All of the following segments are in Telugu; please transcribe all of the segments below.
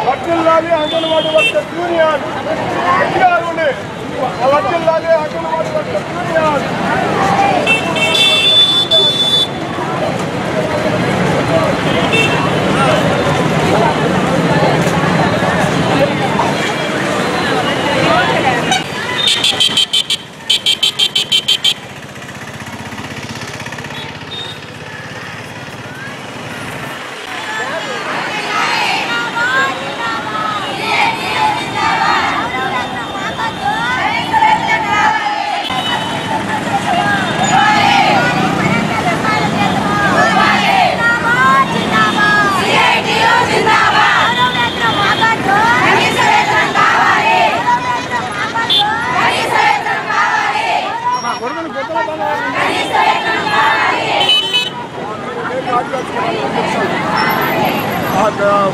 వర్ధిల్లాలి అంగన్వాడీ వర్కర్స్ యూనియన్ వర్ధిల్లాలి anganwadi workers union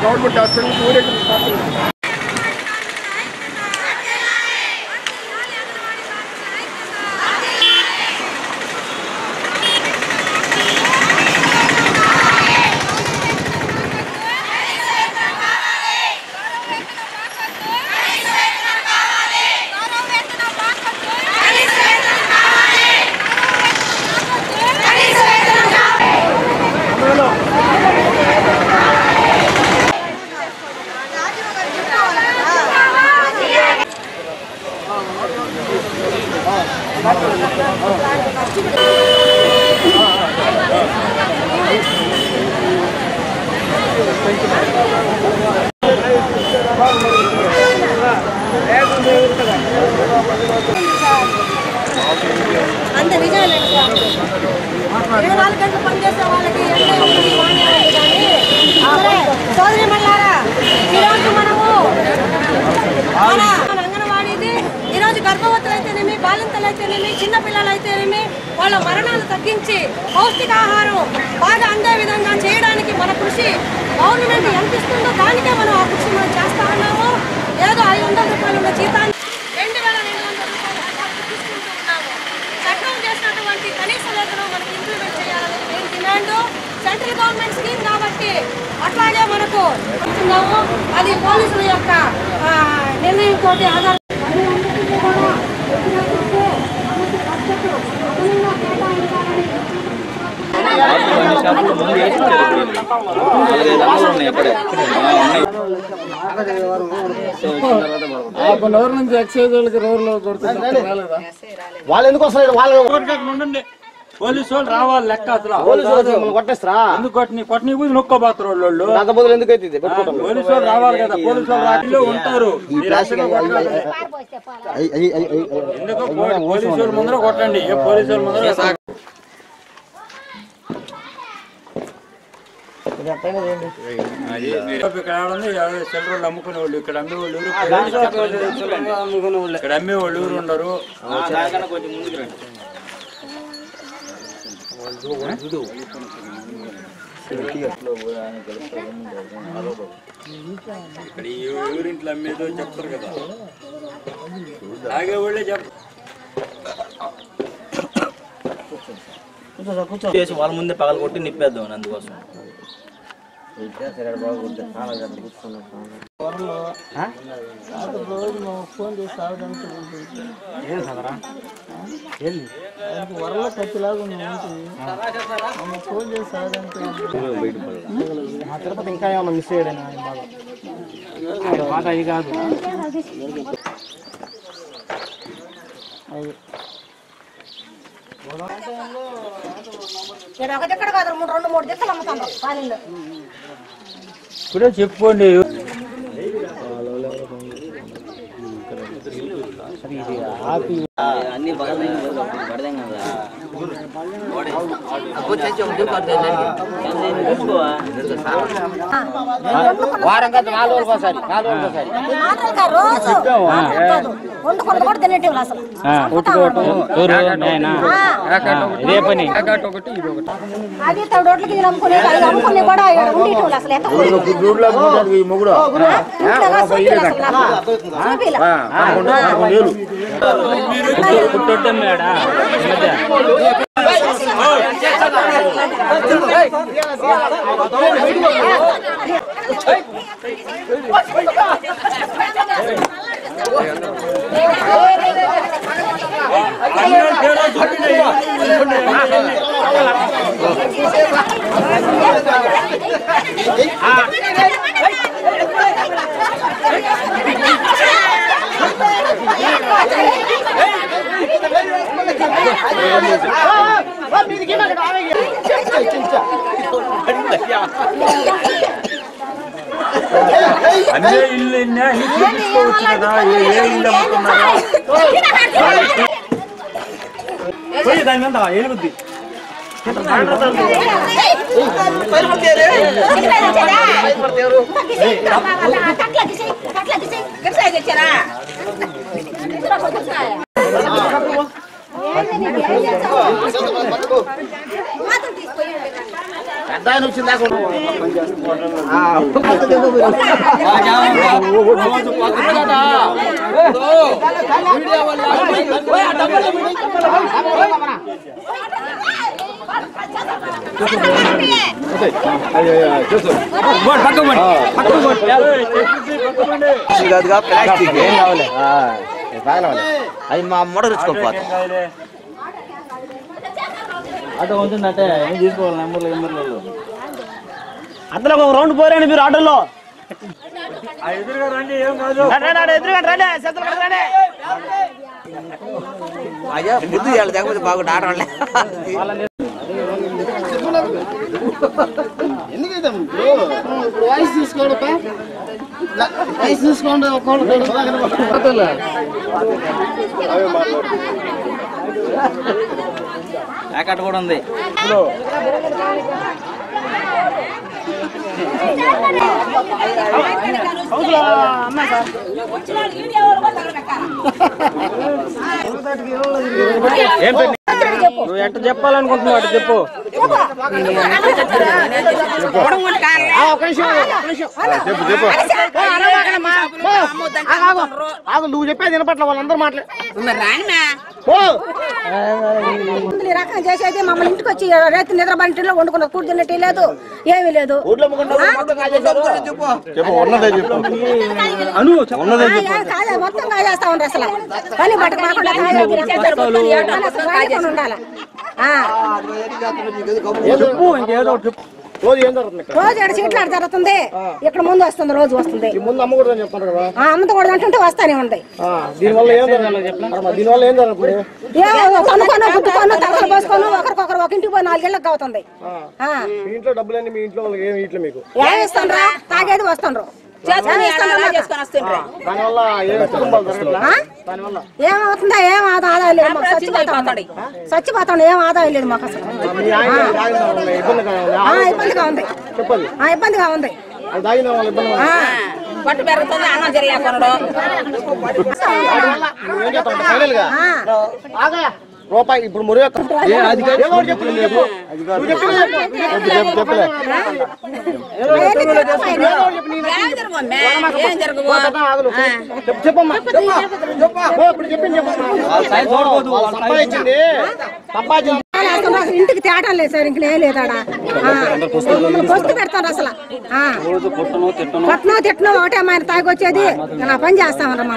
government hospital पूरे అంత నిజమే ఇరవై 4 గంటలు పనిచేసే వాళ్ళకి సోదరి మల్లారా ఈరోజు మనము మన అంగన్వాడీది ఈరోజు గర్భవతులైతేనేమి బాలింతలైతేనేమి చిన్నపిల్లలైతేనేమి వాళ్ళ మరణాలు తగ్గించి పౌష్టికాహారం బాగా అందే విధంగా చేయడానికి మన కృషి గవర్నమెంట్ ఎంత ఇస్తుందో దానికే మనం ఆ కృషి మనం చేస్తా ఉన్నాము. ఏదో 500 రూపాయలు ఉన్న జీతాన్ని 2200 రూపాయలు తీసుకుంటూ ఉన్నాము. చట్టం చేసినటువంటి కనీస వేతనం మనకి ఇంప్లిమెంట్ చేయాలని main demand. Central government scheme కాబట్టి అట్లాగే మనకు ఇస్తున్నాము. అది పోలీసుల యొక్క నిర్ణయంతో ఆధార ఎవరి నుంచి ఎక్సైజ్ వాళ్ళకి రోడ్లో వాళ్ళు ఎందుకు వస్తారు? వాళ్ళు పోలీసు వాళ్ళు రావాలి లెక్క అసలు కొట్టేస్తారా? ఎందుకు కొట్టని పోయి నొక్కోపోతారు వాళ్ళు. అంత బదులు ఎందుకు అయితే పోలీసు వాళ్ళు రావాలి కదా, పోలీసు వాళ్ళు రాటిలో ఉంటారు. ఎందుకు పోలీసు వాళ్ళ ముందర కొట్టండి, పోలీసు వాళ్ళ ముందర ఇక్కడ సెల్రోళ్ళు అమ్ముకునే వాళ్ళు, ఇక్కడ అమ్మేవాళ్ళు ఇక్కడ అమ్మేవాళ్ళు ఎవరు ఉండరు. ఇక్కడ ఎవరింట్లో అమ్మేదో చెప్తారు కదా, తాగే వాళ్ళే చెప్తారు. చేసి వాళ్ళ ముందే పగల కొట్టి నిప్పేద్దాం అందుకోసం. ఫోన్ చేసి వరలో ఖర్చులాగా ఫోన్ చేసి తిరుపతి ఇంకా ఏమన్నా మిస్ అయ్యాడని మాట అది కాదు. ఒకటెక్కడ కాదు 2-3 దిక్కులు అమ్ముతాను పాలెంలో. ఇప్పుడే చెప్పుకోండి. అన్ని వారం కాదు 4 రోజులకోసారి 4 రోజులకోసారి వండుకొని కూడా తినేటివి అసలు. ఇదే పని అది రోడ్లకి అమ్ముకునేది, అది అమ్ముకునే కూడా ఉండేటివి అసలు. ఎంత మొగుడు అదే ఇల్లు చూపించుకోవచ్చు కదా, ఏ ఇల్లు అమ్ముతున్నారా? దాని మీద ఏలుగుద్ది. పెద్ద ఆయన వచ్చిందా అది మా మూడ రుచుకోకపోతే ఆటో ఉంటుందంటే ఏం తీసుకోవాలి నెంబర్లు అందులో ఒక రౌండ్ పోరండి మీరు ఆటోలో. ఎదురుగా రండి, ఏం కాదు. ఎదురుగా రండి, అయ్యా బుద్ధి చేయాలి లేకపోతే బాగుంటుంది ఆటోలే. ఎందుకైతే వాయిస్ తీసుకోండి, వాయిస్ తీసుకోండి. ప్యాకెట్ కూడా ఉంది. నువ్వు ఎట్ట చెప్పాలనుకుంటున్నావు అటు చెప్పు. నువ్వు చెప్పేది వినపట్ల వాళ్ళందరూ మాట్లాడు. రకం చేసేది మమ్మల్ని ఇంటికి వచ్చి రైతు నిద్రబంటిలో వండుకున్న కూడి తిన్నట్టు లేదు, ఏమీ లేదు. మొత్తం కాజేస్తా ఉండ్రు అసలు. పని పట్ట కాకుండా ఉండాలి. రోజు ఏం జరుగుతుంది? రోజు ఇక్కడ చీట్లాడు జరుగుతుంది, ఇక్కడ ముందు వస్తుంది, రోజు వస్తుంది. ముందు అమ్మకూడదని చెప్తాను కదా. అమ్మకూడదు అంటుంటే వస్తానే ఉంటాయి. దీనివల్ల ఏం జరగాలి చెప్పండి. దీనివల్ల ఏం జరగదు. కొనుక్కోను గుట్టుకోను తలసలు పోసుకోను ఒకరికొకరు ఒక ఇంటికి పోయి 4 ఏళ్ళకి అవుతుంది. మీ ఇంట్లో డబ్బులన్నీ మీ ఇంట్లో వాళ్ళకి ఏమి ఇట్లా మీకు ఏమి ఇస్తుండ్రా? తాగేది వస్తుండ్రు. దానివల్ల ఏ కుటుంబాలు జరగట్లా? దానివల్ల ఏమవుతుందా? ఏం ఆదాయం లేదు మాకు. చచ్చిపోతాడు, ఏం ఆదాయం లేదు మాకు అసలు. ఇబ్బందిగా ఉంది, ఇబ్బందిగా ఉంది. తాగిన వాళ్ళ ఇబ్బంది. పట్టు పెరుగుతుంది, అన్నం జరిగేకొనడు. రూపాయి ఇప్పుడు మురి ఇంటికి తేటం లేదు సార్, ఇంక లేదాడా పొస్తు పెడతాను అసలు కొట్టను తిట్టను ఒకటే అమ్మాయిని తాగి వచ్చేది నా పని చేస్తామన్నా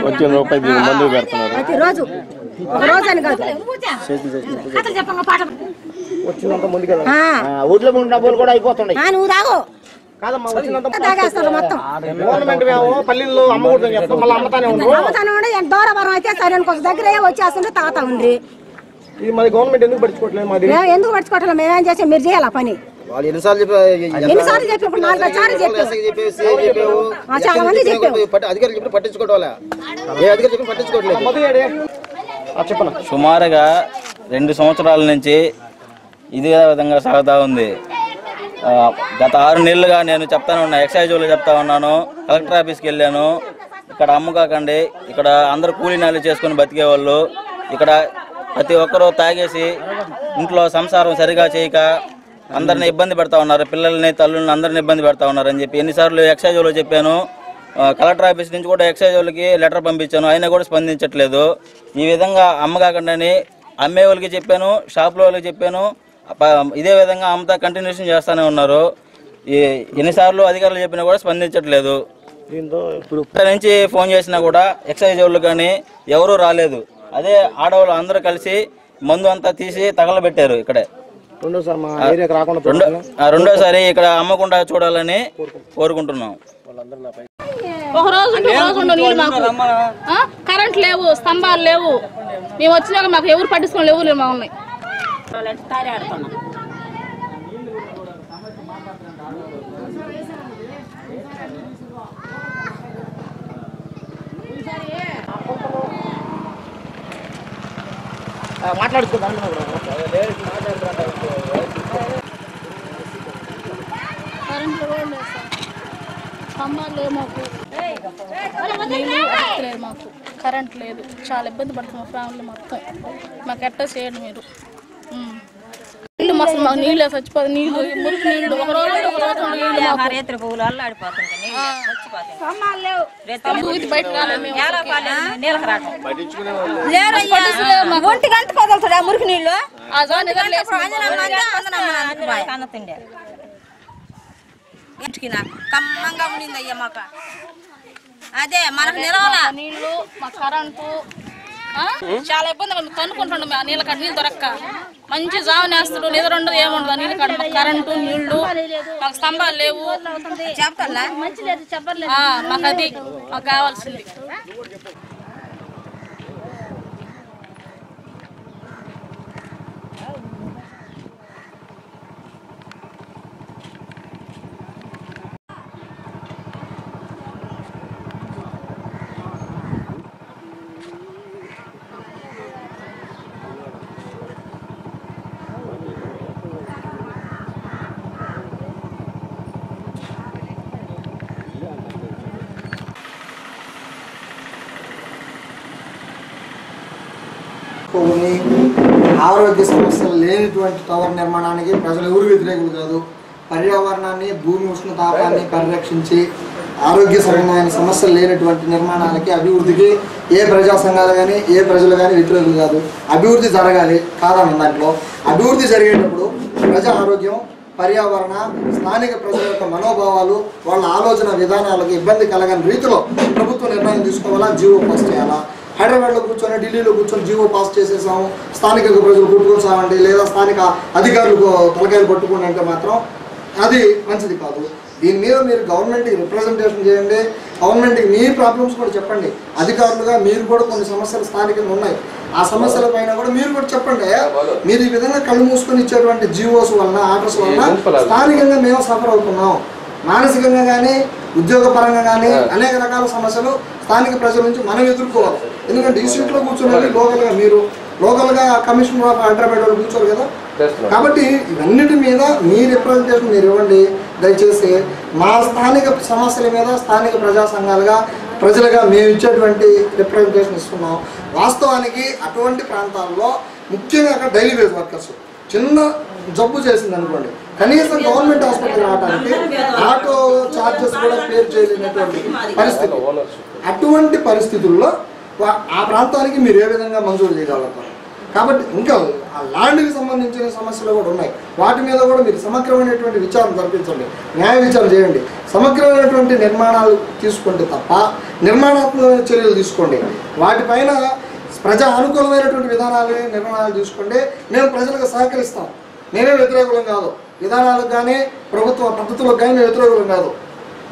ప్రతిరోజు ఒక రోజు అని కాదు. వచ్చినంత ముందు కదా ఊర్లో డబ్బులు కూడా అయిపోతున్నాయి. నువ్వు తాగు తాగేస్తారు మొత్తం. గవర్నమెంట్ పల్లెల్లో అమ్మకూడదని చెప్తాం, మళ్ళీ అమ్మతానే అమ్ముతానే ఎంత దూరం అయితే సరే కొంచెం దగ్గర వచ్చేస్తుంటే తాగుతా ఉంది. ఇది మరి గవర్నమెంట్ ఎందుకు పట్టించుకోవట్లేదు? మరి ఎందుకు పట్టించుకోవట్లేదు? మేమేం చేసాం, మీరు చేయాలి పని. ఎన్నిసార్లు చెప్పి ఇప్పుడు 4 సార్లు చెప్పావు, చాలా మంది చెప్పావు. అధికారులు చెప్పి పట్టించుకోవట్లే, ఏ అధికారులు చెప్పి పట్టించుకోవట్లేదు. చెప్పండి. సుమారుగా 2 సంవత్సరాల నుంచి ఇదే విధంగా సాగుతూ ఉంది. గత 6 నెలలుగా నేను చెప్తానే ఉన్నా, ఎక్సైజ్ వాళ్ళు చెప్తా ఉన్నాను, కలెక్టర్ ఆఫీస్కి వెళ్ళాను. ఇక్కడ అమ్ముకాకండి, ఇక్కడ అందరూ కూలీ నాలు చేసుకుని బతికేవాళ్ళు, ఇక్కడ ప్రతి ఒక్కరూ తాగేసి ఇంట్లో సంసారం సరిగా చేయక అందరిని ఇబ్బంది పెడతా ఉన్నారు, పిల్లల్ని తల్లుల్ని అందరిని ఇబ్బంది పెడతా ఉన్నారు అని చెప్పి ఎన్నిసార్లు ఎక్సైజ్ వాళ్ళు చెప్పాను. కలెక్టర్ ఆఫీస్ నుంచి కూడా ఎక్సైజ్ వాళ్ళకి లెటర్ పంపించాను, అయినా కూడా స్పందించట్లేదు. ఈ విధంగా అమ్మకాకండి అమ్మే వాళ్ళకి చెప్పాను, షాపులో వాళ్ళకి చెప్పాను, ఇదే విధంగా అమ్మతా కంటిన్యూషన్ చేస్తూనే ఉన్నారు. ఎన్నిసార్లు అధికారులు చెప్పినా కూడా స్పందించట్లేదు. దీంతో ఇప్పుడు ఇక్కడ నుంచి ఫోన్ చేసినా కూడా ఎక్సైజ్ వాళ్ళు కానీ ఎవరూ రాలేదు. అదే ఆడవాళ్ళు అందరూ కలిసి మందు అంతా తీసి తగలబెట్టారు. ఇక్కడే రెండోసారి ఇక్కడ అమ్మకుండా చూడాలని కోరుకుంటున్నాం. ఒక రోజు నీళ్ళు మాకు కరెంట్ లేవు, స్తంభాలు లేవు. మేము వచ్చినాక మాకు ఎవరు పట్టించుకోవాలి, ఎవరు లేవు మమ్మల్ని. మాట్లాడుకుంటాం. కరెంట్ లేదు, స్తంభాలు లేవు, మాకు లేదు, మాకు కరెంట్ లేదు. చాలా ఇబ్బంది పడుతున్నాం ఫ్యామిలీ మొత్తం. మాకు ఎట్టా చేయండి మీరు. నీళ్ళు మస్తు మాకు నీళ్ళు చచ్చిపోతుంది. నీళ్ళు మురికి నీళ్ళు ఒక రోజు నీళ్ళు బయట ఒంటి గంట కదులుతాడు మురికి నీళ్ళు. కమ్మంగా ఉండింది అయ్యా మాకు. అదే మనకు నిలవాల నీళ్ళు, మా కరెంటు చాలా ఇబ్బంది. తన్నుకుంటుండే ఆ నీళ్ళ కాడ నీళ్ళు దొరక్క మంచి జావనేస్తాడు, నిద్ర ఉండదు, ఏముండదు. నీళ్ళ కాడ కరెంటు నీళ్లు, మాకు స్తంభాలు లేవు, మాకు అది మాకు కావాల్సింది. ఆరోగ్య సమస్యలు లేనిటువంటి టవర్ నిర్మాణానికి ప్రజలు ఎవరు వ్యతిరేకులు కాదు. పర్యావరణాన్ని, భూమి ఉష్ణతాపాన్ని పరిరక్షించి ఆరోగ్య సంబంధమైన సమస్యలు లేనటువంటి నిర్మాణాలకి, అభివృద్ధికి ఏ ప్రజా సంఘాలు కానీ ఏ ప్రజలు కానీ వ్యతిరేకులు కాదు. అభివృద్ధి జరగాలి కాదన్న దాంట్లో. అభివృద్ధి జరిగేటప్పుడు ప్రజా ఆరోగ్యం, పర్యావరణ, స్థానిక ప్రజల యొక్క మనోభావాలు, వాళ్ళ ఆలోచన విధానాలకు ఇబ్బంది కలగని రీతిలో ప్రభుత్వం నిర్ణయం తీసుకోవాలా, జీవో పాస్ చేయాలా. హైదరాబాద్లో కూర్చొని, ఢిల్లీలో కూర్చొని జీవో పాస్ చేసేసాము, స్థానిక ప్రజలు కొట్టుకొచ్చామండి, లేదా స్థానిక అధికారులకు తలకాయలు పట్టుకోండి అంటే మాత్రం అది మంచిది కాదు. దీని మీద మీరు గవర్నమెంట్కి రిప్రజెంటేషన్ చేయండి, గవర్నమెంట్కి మీ ప్రాబ్లమ్స్ కూడా చెప్పండి. అధికారులుగా మీరు కూడా కొన్ని సమస్యలు స్థానికంగా ఉన్నాయి, ఆ సమస్యల పైన కూడా మీరు కూడా చెప్పండి. మీరు ఈ విధంగా కళ్ళు మూసుకొని ఇచ్చేటువంటి జీవోస్ వలన, ఆర్డర్స్ వలన స్థానికంగా మేము సఫర్ అవుతున్నాం. మానసికంగా కానీ, ఉద్యోగపరంగా కానీ అనేక రకాల సమస్యలు స్థానిక ప్రజల నుంచి మనం ఎదుర్కోవాలి. ఎందుకంటే ఈ సీట్లో కూర్చున్నది లోకల్గా, మీరు లోకల్గా కమిషనర్ ఆఫ్ హైదరాబాద్ వాళ్ళు కూర్చోరు కదా. కాబట్టి ఇవన్నిటి మీద మీ రిప్రజెంటేషన్ మీరు ఇవ్వండి దయచేసి. మా స్థానిక సమస్యల మీద స్థానిక ప్రజా సంఘాలుగా, ప్రజలుగా మేము ఇచ్చేటువంటి రిప్రజెంటేషన్ ఇస్తున్నాం. వాస్తవానికి అటువంటి ప్రాంతాల్లో ముఖ్యంగా అక్కడ డైలీ వేజ్ వర్కర్స్ చిన్న జబ్బు చేసింది అనుకోండి, కనీసం గవర్నమెంట్ హాస్పిటల్ రావడానికి ఆటో ఛార్జెస్ కూడా పే చేయలేనటువంటి పరిస్థితి. అటువంటి పరిస్థితుల్లో ఆ ప్రాంతానికి మీరు ఏ విధంగా మంజూరు చేయగలుగుతారు? కాబట్టి ఇంకా ఆ ల్యాండ్కి సంబంధించిన సమస్యలు కూడా ఉన్నాయి. వాటి మీద కూడా మీరు సమగ్రమైనటువంటి విచారణ జరిపించండి, న్యాయ విచారణ చేయండి. సమగ్రమైనటువంటి నిర్మాణాలు తీసుకోండి తప్ప నిర్మాణాత్మక చర్యలు తీసుకోండి. వాటిపైన ప్రజా అనుకూలమైనటువంటి నిర్మాణాలు తీసుకోండి. మేము ప్రజలకు సహకరిస్తాం. మేమే వ్యతిరేకులం కాదు, విధానాలకు కానీ ప్రభుత్వ పద్ధతులకు కానీ మేము వ్యతిరేకులం కాదు.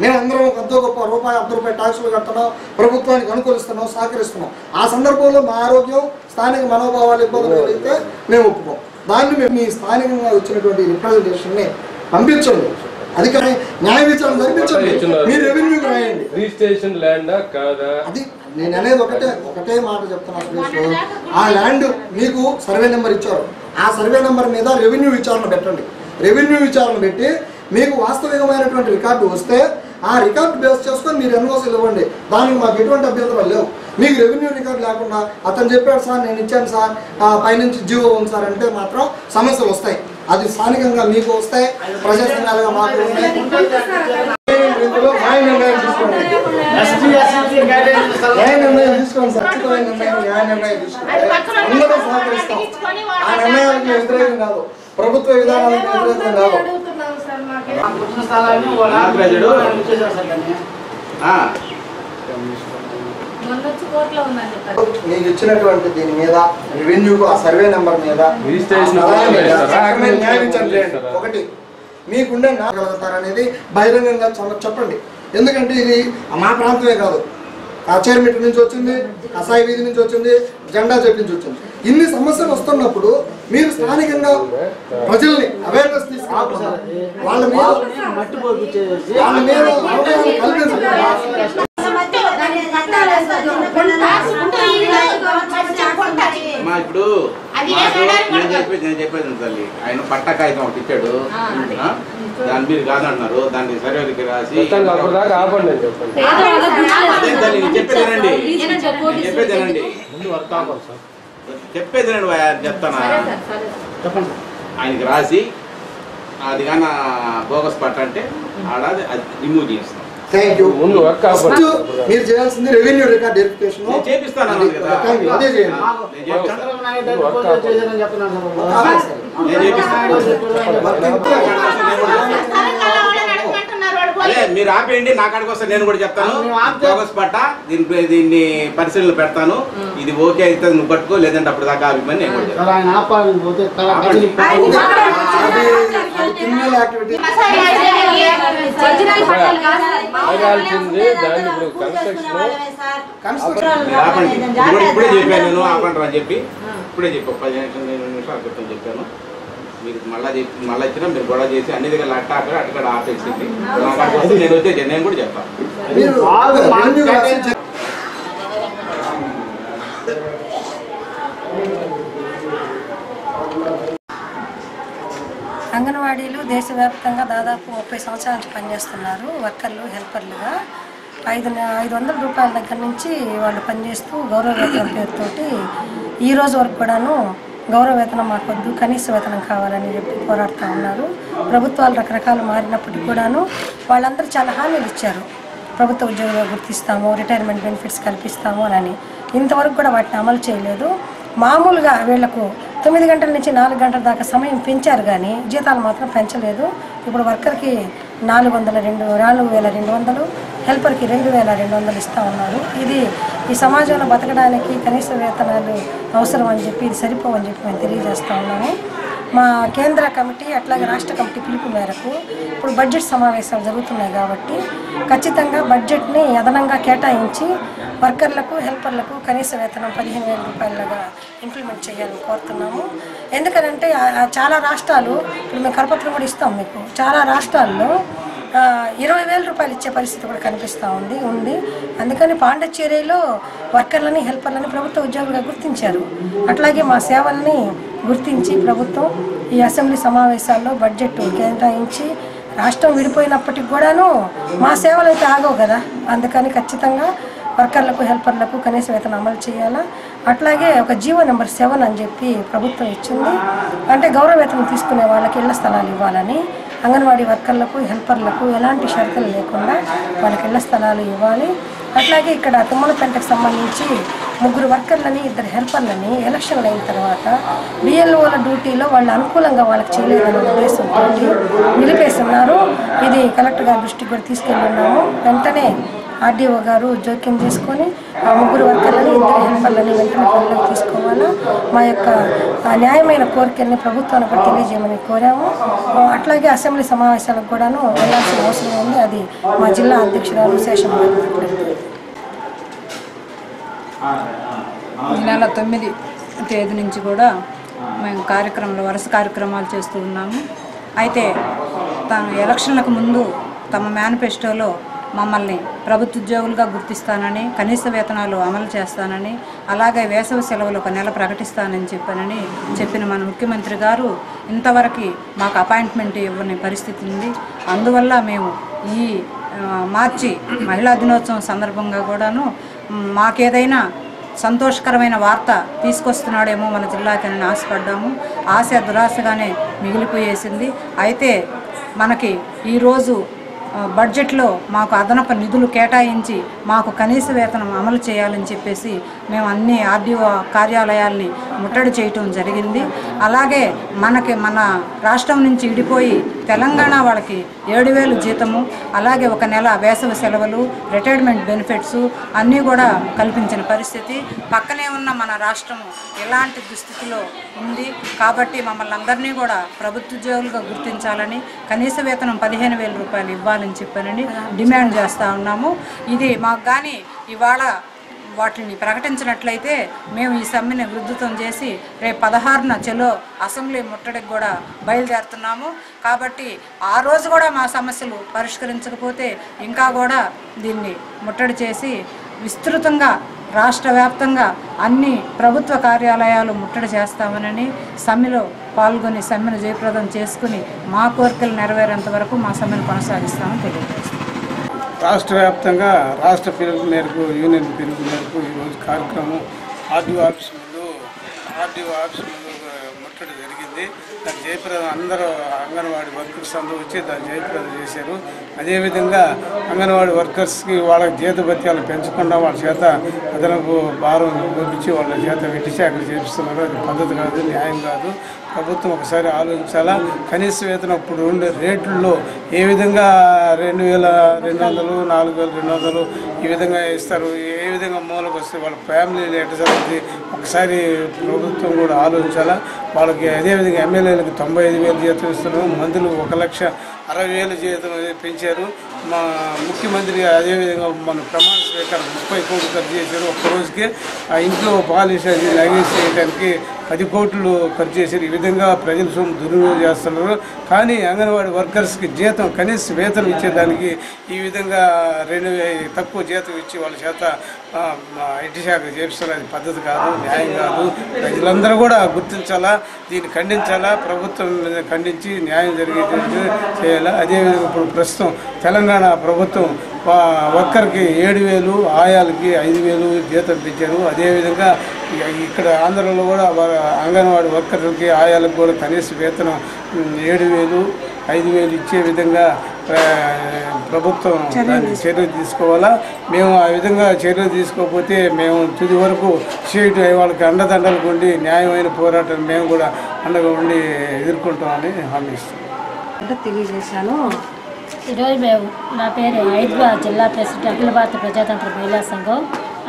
మేము అందరం ఎంతో గొప్ప రూపాయి ₹10 ట్యాక్సులు కడుతున్నాం, ప్రభుత్వానికి అనుకూలిస్తున్నాం, సహకరిస్తున్నాం. ఆ సందర్భంలో మా ఆరోగ్యం, స్థానిక మనోభావాలు ఇబ్బందులు కలిగితే మేము ఒప్పుకోం. దాన్ని మేము మీ స్థానికంగా వచ్చినటువంటి రిప్రజెంటేషన్ని పంపించండి, అది కానీ న్యాయ విచారణ జరిపించండి. మీరు రెవెన్యూకి రాయండి. రిజిస్ట్రేషన్ ల్యాండా కాదా? అది నేను అనేది ఒకటే మాట చెప్తున్నాను. ఆ ల్యాండ్ మీకు సర్వే నెంబర్ ఇచ్చారు, ఆ సర్వే నెంబర్ మీద రెవెన్యూ విచారణ పెట్టండి. రెవెన్యూ విచారణ పెట్టి మీకు వాస్తవికమైనటువంటి రికార్డు వస్తే ఆ రికార్డు బేస్ చేసుకొని మీరు ఎన్ఓసీలు ఇవ్వండి. దానికి మాకు ఎటువంటి అభ్యంతరాలు లేవు. మీకు రెవెన్యూ రికార్డు లేకుండా అతను చెప్పాడు సార్, నేను ఇచ్చాను సార్, పైనుంచి జీవో ఉంది సార్ అంటే మాత్రం సమస్యలు వస్తాయి. అది స్థానికంగా మీకు వస్తాయి, ప్రజా సంఘాలుగా మాకు వస్తాయి. న్యాయ నిర్ణయం తీసుకోండి, న్యాయ నిర్ణయం తీసుకోండి సార్. న్యాయ నిర్ణయం తీసుకోండి, అందరూ సహకరిస్తాం. ఆ నిర్ణయాలకు వ్యతిరేకం కాదు, ప్రభుత్వ విధానాలకు వ్యతిరేకం కాదు. మీకు ఇచ్చినటువంటి దీని మీద రెవెన్యూకు ఆ సర్వే నెంబర్ మీద న్యాయ విచారణ చేయండి. ఒకటి మీకుండే నాగలుగుతారనేది బహిరంగంగా చెప్పండి. ఎందుకంటే ఇది మా ప్రాంతమే కాదు, ఆచార్యమిట్ట నుంచి వచ్చింది, కసాయి వీధి నుంచి వచ్చింది, జెండా చెట్టు నుంచి వచ్చింది. ఇన్ని సమస్యలు వస్తున్నప్పుడు మీరు స్థానికంగా ప్రజల్ని అవేర్నెస్ తీసుకుని వాళ్ళ మీద అవగాహన కల్పించాలి. ఇప్పుడు నేను చెప్పేది తల్లి, ఆయన పట్టా కాగితం ఒకటి ఇచ్చాడు, దాని మీరు కాదంటున్నారు, దాన్ని సర్వేకి రాసి చెప్పేదేనండి చెప్తానా, ఆయనకి రాసి అది కానీ బోగస్ పట్ట అంటే ఆడ అది రిమూవ్ చేస్తాం. Thank you. మీరు చేయాల్సింది రెవెన్యూ రికార్డ్ వెరిఫికేషన్ చేపిస్తాను. అదే చేయండి. అదే మీరు ఆపేయండి, నా కాడికి వస్తే నేను కూడా చెప్తాను. బోగస్ పట్ట దీన్ని పరిశీలన పెడతాను, ఇది ఓకే అయితే నువ్వు పట్టుకో, లేదంటే అప్పుడు దాకా ఆపమని నేను కూడా ఇప్పుడే చెప్పాను నేను ఆపండి అని చెప్పి, ఇప్పుడే చెప్పాను 15 నిమిషాల క్రితం చెప్పాను. మీరు మళ్ళీ ఇచ్చినా మీరు గొడవ చేసి అన్ని దగ్గర అట్టాక అక్కడ ఆపేసింది, నేను వచ్చే నేను కూడా చెప్తాను. అంగన్వాడీలు దేశవ్యాప్తంగా దాదాపు 30 సంవత్సరాల నుంచి పనిచేస్తున్నారు వర్కర్లు, హెల్పర్లుగా. 500 రూపాయల దగ్గర నుంచి వాళ్ళు పనిచేస్తూ గౌరవ వేతనం పేరుతోటి ఈ రోజు వరకు కూడాను గౌరవ వేతనం మాకొద్దు, కనీస వేతనం కావాలని చెప్పి పోరాడుతూ ఉన్నారు. ప్రభుత్వాలు రకరకాలు మారినప్పటికీ కూడాను వాళ్ళందరూ చాలా హామీలు ఇచ్చారు. ప్రభుత్వ ఉద్యోగులుగా గుర్తిస్తాము, రిటైర్మెంట్ బెనిఫిట్స్ కల్పిస్తాము అని. ఇంతవరకు కూడా వాటిని అమలు చేయలేదు. మామూలుగా వీళ్లకు 9 గంటల నుంచి 4 గంటల దాకా సమయం పెంచారు కానీ జీతాలు మాత్రం పెంచలేదు. ఇప్పుడు వర్కర్కి 4,200, హెల్పర్కి 2,200 ఇస్తూ ఉన్నారు. ఇది ఈ సమాజంలో బతకడానికి కనీస వేతనాలు అవసరం అని చెప్పి, ఇది సరిపోవని చెప్పి మేము తెలియజేస్తూ ఉన్నాము. మా కేంద్ర కమిటీ అట్లాగే రాష్ట్ర కమిటీ పిలుపు మేరకు ఇప్పుడు బడ్జెట్ సమావేశాలు జరుగుతున్నాయి కాబట్టి ఖచ్చితంగా బడ్జెట్ని అదనంగా కేటాయించి వర్కర్లకు, హెల్పర్లకు కనీస వేతనం 15,000 రూపాయలగా ఇంప్లిమెంట్ చేయాలని కోరుతున్నాము. ఎందుకంటే చాలా రాష్ట్రాలు, ఇప్పుడు మేము కరపత్రం కూడా ఇస్తాం మీకు, చాలా రాష్ట్రాల్లో 20,000 రూపాయలు ఇచ్చే పరిస్థితి కూడా కనిపిస్తూ ఉంది. అందుకని పాండిచ్చేరిలో వర్కర్లని, హెల్పర్లని ప్రభుత్వ ఉద్యోగులుగా గుర్తించారు. అట్లాగే మా సేవల్ని గుర్తించి ప్రభుత్వం ఈ అసెంబ్లీ సమావేశాల్లో బడ్జెట్ కేటాయించి, రాష్ట్రం విడిపోయినప్పటికి కూడాను మా సేవలు అయితే ఆగవు కదా, అందుకని ఖచ్చితంగా వర్కర్లకు హెల్పర్లకు కనీస వేతనం అమలు చేయాలా. అట్లాగే ఒక జీవో నెంబర్ 7 అని చెప్పి ప్రభుత్వం ఇచ్చింది. అంటే గౌరవ వేతనం తీసుకునే వాళ్ళకి ఇళ్ల స్థలాలు ఇవ్వాలని, అంగన్వాడీ వర్కర్లకు హెల్పర్లకు ఎలాంటి షరతులు లేకుండా వాళ్ళకి ఇళ్ల స్థలాలు ఇవ్వాలి. అట్లాగే ఇక్కడ తుమ్మలపేటకు సంబంధించి 3 వర్కర్లని 2 హెల్పర్లని ఎలక్షన్లు అయిన తర్వాత బిఎల్ఓల డ్యూటీలో వాళ్ళు అనుకూలంగా వాళ్ళకి చేయలేదన్న ఉద్దేశంతో నిలిపేస్తున్నారు. ఇది కలెక్టర్ గారి దృష్టికి కూడా తీసుకెళ్ళున్నాము. వెంటనే ఆర్డీఓ గారు జోక్యం చేసుకొని ఆ 3 వర్కర్లని 2 హెల్పర్లని వెంటనే పనిలోకి తీసుకోవాలా. మా యొక్క న్యాయమైన కోరికల్ని ప్రభుత్వానికి కూడా తెలియజేయమని కోరాము. అట్లాగే అసెంబ్లీ సమావేశాలకు కూడాను వెళ్ళాల్సిన అవసరం ఉంది. అది మా జిల్లా అధ్యక్షురాలు శేషం మాట్లాడుతుంది. ఈ నెల 9వ తేదీ నుంచి కూడా మేము వరుస కార్యక్రమాలు చేస్తూ ఉన్నాము. అయితే ఎలక్షన్లకు ముందు తమ మేనిఫెస్టోలో మమ్మల్ని ప్రభుత్వ ఉద్యోగులుగా గుర్తిస్తానని, కనీస వేతనాలు అమలు చేస్తానని, అలాగే వేసవి సెలవులు 1 నెల ప్రకటిస్తానని చెప్పిన మన ముఖ్యమంత్రి గారు ఇంతవరకు మాకు అపాయింట్మెంట్ ఇవ్వని పరిస్థితి ఉంది. అందువల్ల మేము ఈ మార్చి మహిళా దినోత్సవం సందర్భంగా కూడాను మాకేదైనా సంతోషకరమైన వార్త తీసుకొస్తున్నాడేమో మన జిల్లాకి అని ఆశపడ్డాము. ఆశ దురాశగానే మిగిలిపోయేసింది. అయితే మనకి ఈరోజు బడ్జెట్లో మాకు అదనపు నిధులు కేటాయించి మాకు కనీస వేతనం అమలు చేయాలని చెప్పేసి మేము అన్ని ఆర్డీఓ కార్యాలయాల్ని ముట్టడి చేయటం జరిగింది. అలాగే మన రాష్ట్రం నుంచి విడిపోయి తెలంగాణ వాళ్ళకి 7,000 జీతము, అలాగే 1 నెల వేసవి సెలవులు, రిటైర్మెంట్ బెనిఫిట్స్ అన్నీ కూడా కల్పించిన పరిస్థితి. పక్కనే ఉన్న మన రాష్ట్రము ఎలాంటి దుస్థితిలో ఉంది. కాబట్టి మమ్మల్ని అందరినీ కూడా ప్రభుత్వ ఉద్యోగులుగా గుర్తించాలని, కనీస వేతనం 15,000 రూపాయలు ఇవ్వాలని చెప్పానని డిమాండ్ చేస్తూ ఉన్నాము. ఇది మాకు కానీ ఇవాళ వాటిని ప్రకటించినట్లయితే మేము ఈ సమ్మెని విస్తృతం చేసి రేపు 16న చెలో అసెంబ్లీ ముట్టడికి కూడా బయలుదేరుతున్నాము. కాబట్టి ఆ రోజు కూడా మా సమస్యలు పరిష్కరించకపోతే ఇంకా కూడా దీన్ని ముట్టడి చేసి విస్తృతంగా రాష్ట్ర వ్యాప్తంగా అన్ని ప్రభుత్వ కార్యాలయాలు ముట్టడి చేస్తామని సమ్మెలో పాల్గొని సమ్మెను జయప్రదం చేసుకుని మా కోరికలు నెరవేరేంత వరకు మా సమ్మెను కొనసాగిస్తామని తెలియజేస్తాం. రాష్ట్ర వ్యాప్తంగా రాష్ట్ర పిలుపు మేరకు యూనియన్ పిలుపు మేరకు ఈరోజు కార్యక్రమం ఆర్డీఓ ఆఫీస్ ముందు ముట్టడి జరిగింది. దాని జయప్రదం అందరూ అంగన్వాడీ వర్కర్స్ అందరూ వచ్చి దాన్ని జయప్రదం చేశారు. అదేవిధంగా అంగన్వాడీ వర్కర్స్కి వాళ్ళ జీతభత్యాలు పెంచకుండా వాళ్ళ చేత అదనపు భారం చూపించి వాళ్ళ చేత పెట్టించి అక్కడ చేపిస్తున్నారు. అది పద్ధతి కాదు, న్యాయం కాదు. ప్రభుత్వం ఒకసారి ఆలోచించాలా. కనీస వేతనం ఇప్పుడు ఉండే రేట్లలో ఏ విధంగా 2,200, 4,200 ఈ విధంగా ఇస్తారు, ఏ విధంగా మూలకు వస్తే వాళ్ళ ఫ్యామిలీలు ఎట్లా జరుగుతుంది ఒకసారి ప్రభుత్వం కూడా ఆలోచించాలా. వాళ్ళకి అదేవిధంగా ఎమ్మెల్యేలకు 95,000 జీతం ఇస్తున్నారు. మంత్రులు 1,60,000 జీతం పెంచారు. మా ముఖ్యమంత్రి అదేవిధంగా మన ప్రమాణ స్వీకారం 30 కోట్లు ఖర్చు చేశారు. ఒక్కరోజుకే ఆ ఇంట్లో పాలిష్ అది లగేజ్ చేయడానికి 10 కోట్లు ఖర్చు చేశారు. ఈ విధంగా ప్రజల సొమ్ము దుర్వినియోగం చేస్తున్నారు. కానీ అంగన్వాడీ వర్కర్స్కి జీతం కనీస వేతనం ఇచ్చేదానికి ఈ విధంగా 2,000 తక్కువ జీతం ఇచ్చి వాళ్ళ చేత ఐటీ శాఖ చేపిస్తున్నారు. అది పద్ధతి కాదు, న్యాయం కాదు. ప్రజలందరూ కూడా గుర్తించాలా, దీన్ని ఖండించాలా. ప్రభుత్వం ఖండించి న్యాయం జరిగేటట్టు చేయాలా. అదేవిధంగా ఇప్పుడు ప్రస్తుతం తెలంగాణ ప్రభుత్వం వర్కర్కి 7,000, ఆయాలకి 5,000 జీతం పెంచారు. అదేవిధంగా ఇక్కడ ఆంధ్రలో కూడా అంగన్వాడీ వర్కర్లకి ఆయాలకు కూడా కనీస వేతనం 7,000, 5,000 ఇచ్చే విధంగా ప్రభుత్వం చర్యలు తీసుకోవాలా. మేము ఆ విధంగా చర్యలు తీసుకోకపోతే మేము తుది వరకు వాళ్ళకి అండదండలకు ఉండి న్యాయమైన పోరాటం మేము కూడా అండగా ఉండి ఎదుర్కొంటామని హామీ ఇస్తాం తెలియజేశాను. ఈరోజు మేము నా పేరు హైదరాబాద్ జిల్లా ప్రెసిడెంట్ అఖిల భారత ప్రజాతంత్ర మహిళా సంఘం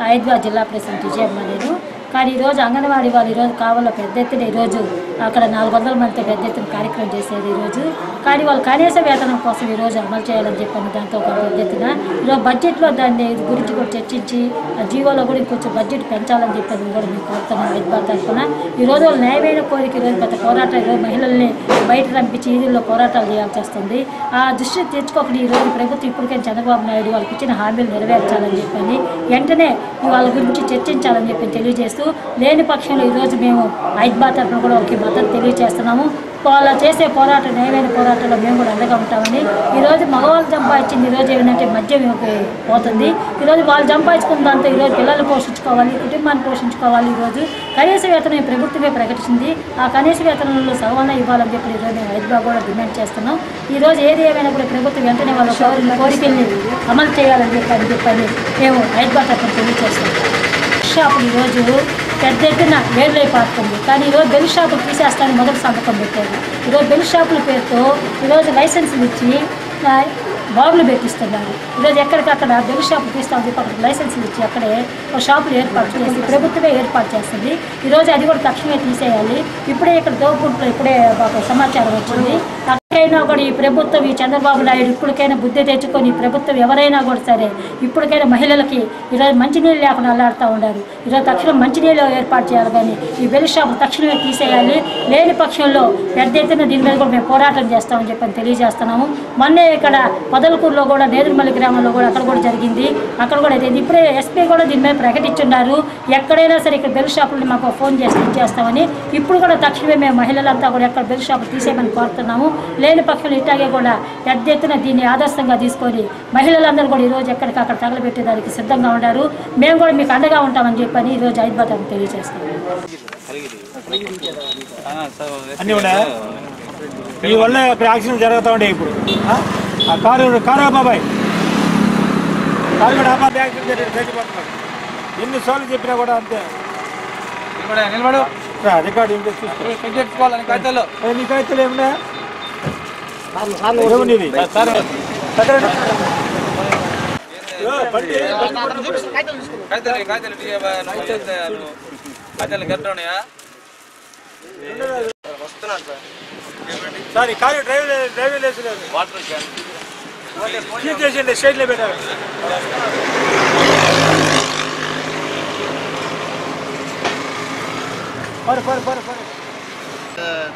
హైదరాబాద్ జిల్లా ప్రెసిడెంట్ విజయమ్మ నేను. కానీ ఈరోజు అంగన్వాడీ వాళ్ళు ఈరోజు కావాలో పెద్ద ఎత్తున ఈరోజు అక్కడ 400 మందితో పెద్ద ఎత్తున కార్యక్రమం చేసేది ఈరోజు. కానీ వాళ్ళు కనీస వేతనం కోసం ఈరోజు అమలు చేయాలని చెప్పాను. దాంతో ఒక పెద్ద ఎత్తున ఈరోజు బడ్జెట్లో దాన్ని గురించి కూడా చర్చించి ఆ జీవోలో కూడా ఇంకొంచెం బడ్జెట్ పెంచాలని చెప్పని కూడా మేము కోరుతున్నాం. హైదరాబాద్ తరఫున ఈరోజు వాళ్ళు న్యాయమైన కోరిక ఈరోజు పెద్ద పోరాటం ఈరోజు మహిళల్ని బయట రంపించి ఈదుల్లో పోరాటాలు చేయాల్సి వస్తుంది. ఆ దృష్టి తెచ్చుకోకుండా ఈరోజు ప్రభుత్వం ఇప్పటికైనా చంద్రబాబు నాయుడు వాళ్ళకి ఇచ్చిన హామీలు నెరవేర్చాలని చెప్పని వెంటనే వాళ్ళ గురించి చర్చించాలని చెప్పి తెలియజేస్తూ లేని పక్షంలో ఈరోజు మేము హైదరాబాద్ తరఫున కూడా వాళ్ళకి మద్దతు తెలియజేస్తున్నాము. వాళ్ళ చేసే పోరాటం న్యాయమైన పోరాటంలో మేము కూడా అండగా ఉంటామని. ఈరోజు మగవాళ్ళు సంపాదించింది ఈరోజు ఏమిటంటే మద్యం పోతుంది. ఈరోజు వాళ్ళు సంపాదించుకున్న దాంతో ఈరోజు పిల్లలు పోషించుకోవాలి, కుటుంబాన్ని పోషించుకోవాలి. ఈరోజు కనీస వేతనం ప్రభుత్వమే ప్రకటించింది. ఆ కనీస వేతనంలో సగవన ఇవ్వాలని చెప్పి ఈరోజు మేము హైదరాబాద్ కూడా డిమాండ్ చేస్తున్నాం. ఈరోజు ఏది ఏమైనా కూడా ప్రభుత్వం వెంటనే వాళ్ళ కోరికల్ని అమలు చేయాలని చెప్పని మేము హైదరాబాద్ తరఫున తెలియజేస్తాం. షాపులు ఈరోజు పెద్ద ఎత్తున ఏర్లై పారుతుంది. కానీ ఈరోజు బెల్ షాపులు తీసేస్తానని మొదటి సంతకం పెట్టారు. ఈరోజు బెల్ షాపుల పేరుతో ఈరోజు లైసెన్సులు ఇచ్చి బాగులు పెట్టిస్తున్నారు. ఈరోజు ఎక్కడికక్కడ బెల్ షాపులు తీస్తామని చెప్పి అక్కడ లైసెన్సులు ఇచ్చి అక్కడే ఒక షాపులు ఏర్పాటు చేసి ప్రభుత్వమే ఏర్పాటు చేస్తుంది. ఈరోజు అది కూడా తక్షణమే తీసేయాలి. ఇప్పుడే ఇక్కడ దోపుకుంటూ ఇప్పుడే ఒక సమాచారం వచ్చింది. ఎక్కడైనా కూడా ఈ ప్రభుత్వం ఈ చంద్రబాబు నాయుడు ఇప్పటికైనా బుద్ధి తెచ్చుకొని ఈ ప్రభుత్వం ఎవరైనా కూడా సరే ఇప్పటికైనా మహిళలకి ఈరోజు మంచినీళ్ళు లేకుండా అల్లాడుతూ ఉన్నారు. ఈరోజు తక్షణం మంచినీళ్ళు ఏర్పాటు చేయాలి. కానీ ఈ బెల్ షాపులు తక్షణమే తీసేయాలి. లేని పక్షంలో పెద్ద ఎత్తున దీని మీద కూడా మేము పోరాటం చేస్తామని చెప్పని తెలియజేస్తున్నాము. మొన్నే ఇక్కడ పొదలకూరులో కూడా నేదురుమల్లి గ్రామంలో కూడా అక్కడ కూడా జరిగింది. అక్కడ కూడా అయింది. ఇప్పుడే ఎస్పీ కూడా దీని మీద ప్రకటించున్నారు. ఎక్కడైనా సరే ఇక్కడ బెల్ షాపులని మాకు ఫోన్ చేసి ఇచ్చేస్తామని. ఇప్పుడు కూడా తక్షణమే మేము మహిళలంతా కూడా ఎక్కడ బెల్ షాపులు తీసేయమని కోరుతున్నాము. లేని పక్షులు ఇట్లాగే కూడా పెద్ద ఎత్తున దీన్ని ఆదర్శంగా తీసుకొని మహిళలందరూ కూడా ఈరోజు ఎక్కడికక్కడ తగలబెట్టేదానికి సిద్ధంగా ఉన్నారు. మేము కూడా మీకు అండగా ఉంటామని చెప్పని ఈరోజు హైదరాబాద్ తెలియజేస్తాం. అన్నీ ఉన్నాయా? మీ వల్ల అక్కడ యాక్సిడెంట్ జరుగుతూ ఉండే ఇప్పుడు కారు బాబాయ్ కారు కూడా ఆపాలి యాక్సిడెంట్ జరిగిపోతున్నాడు. ఎన్నిసార్లు చెప్పినా కూడా అంతే. నిలబడు రికార్డు ఏం చూసుకోవాలి. నీ కాగితాలు ఏమన్నా ఏముంది సార్ ఈ కారు డ్రైవింగ్ లైసెన్స్ చేసేయండి. స్టేట్లో పెట్టారు.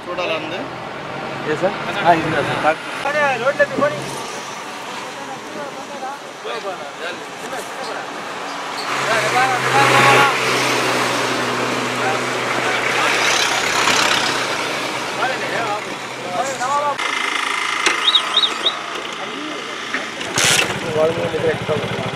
చూడాలండి రోడ్లు వాళ్ళ